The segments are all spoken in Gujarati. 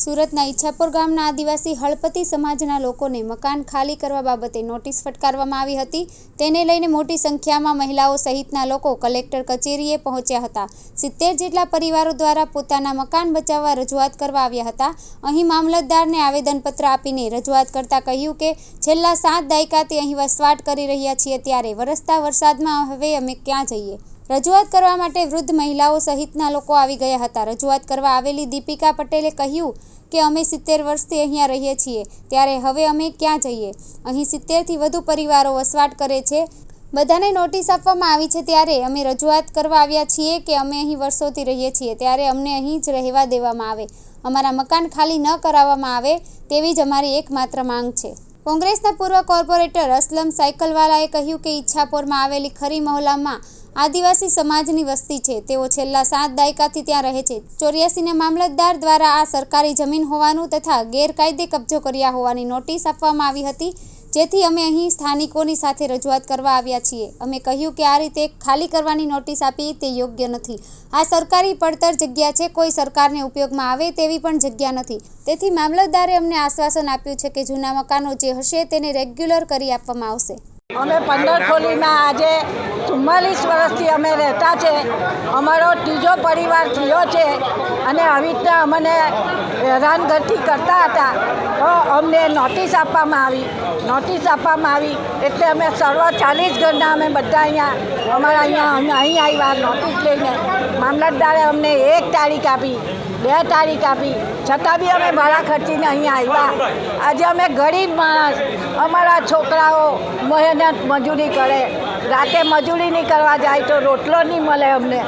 સુરતના ઈચ્છાપુર ગામના આદિવાસી હળપતિ સમાજના લોકોને મકાન ખાલી કરવા બાબતે નોટિસ ફટકારવામાં આવી હતી। તેને લઈને મોટી સંખ્યામાં મહિલાઓ સહિતના લોકો કલેક્ટર કચેરીએ પહોંચ્યા હતા। 70 જેટલા પરિવારો દ્વારા પોતાના મકાન બચાવવા રજૂઆત કરવા આવ્યા હતા। અહીં મામલતદારને આવેદનપત્ર આપીને રજૂઆત કરતા કહ્યું કે છેલ્લા 7 દાયકાથી અહીં વસવાટ કરી રહ્યા છીએ, ત્યારે વરસતા વરસાદમાં હવે અમે ક્યાં જઈએ। રજૂઆત કરવા માટે વૃદ્ધ મહિલાઓ સહિતના લોકો આવી ગયા હતા। રજૂઆત કરવા આવેલી દીપિકા પટેલે કહ્યું કે અમે 70 વર્ષથી અહીંયા રહીએ છીએ, ત્યારે હવે અમે ક્યાં જઈએ। અહીં 70થી વધુ પરિવારો વસવાટ કરે છે। બધાને નોટિસ આપવામાં આવી છે, ત્યારે અમે રજૂઆત કરવા આવ્યા છીએ કે અમે અહીં વર્ષોથી રહીએ છીએ, ત્યારે અમને અહીં જ રહેવા દેવામાં આવે, અમારા મકાન ખાલી ન કરાવવામાં આવે, તેવી જ અમારી એકમાત્ર માંગ છે। કોંગ્રેસના પૂર્વ કોર્પોરેટર અસલમ સાયકલવાલાએ કહ્યું કે ઈચ્છાપુરમાં આવેલી ખરી મહોલ્લામાં આદિવાસી સમાજની વસ્તી છે। તેઓ છેલ્લા 7 દાયકાથી ત્યાં રહે છે। 84ને મામલતદાર દ્વારા આ સરકારી જમીન હોવાનું તથા ગેરકાયદે કબજો કર્યા હોવાની નોટિસ આપવામાં આવી હતી, જેથી અમે અહીં સ્થાનિકોની સાથે રજૂઆત કરવા આવ્યા છીએ। અમે કહ્યું કે આ રીતે ખાલી કરવાની નોટિસ આપી તે યોગ્ય નથી। આ સરકારી પડતર જગ્યા છે, કોઈ સરકારને ઉપયોગમાં આવે તેવી પણ જગ્યા નથી। તેથી મામલતદારે અમને આશ્વાસન આપ્યું છે કે જૂના મકાનો જે હશે તેને રેગ્યુલર કરી આપવામાં આવશે। અમે 15 ખોલીમાં આજે 44 વર્ષથી અમે રહેતા છે। અમારો ત્રીજો પરિવાર થયો છે અને આવી રીતના અમને હેરાનગતિ કરતા હતા, તો અમને નોટિસ આપવામાં આવી એટલે અમે સર્વ 40 ઘરના અમે બધા અહીંયા અહીં આવ્યા નોટિસ લઈને। મામલતદારે અમને 1 તારીખ આપી, 2 તારીખ આપી, છતાં બી અમે ભાડા ખર્ચીને અહીંયા આવ્યા। આજે અમે ગરીબ માણસ, અમારા છોકરાઓ મહેનત મજૂરી કરે, રાતે મજૂરી નહીં કરવા જાય તો રોટલો નહીં મળે અમને।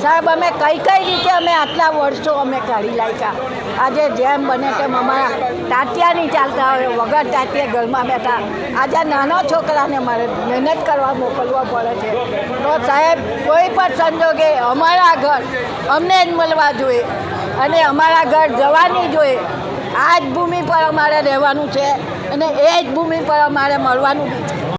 સાહેબ, અમે કઈ રીતે અમે આટલા વર્ષો અમે કાઢી લાગ્યા। આજે જેમ બને તેમ અમારા ટાટિયા નહીં ચાલતા હોય, વગર ટાટિયા ઘરમાં બેઠા। આજે નાના છોકરાને મારે મહેનત કરવા મોકલવા પડે છે। તો સાહેબ, કોઈ પણ સંજોગે અમારા ઘર અમને જ મળવા જોઈએ અને અમારા ઘર જવા નહીં જોઈએ। આ જ ભૂમિ પર અમારે રહેવાનું છે અને એ જ ભૂમિ પર અમારે મળવાનું બી છે।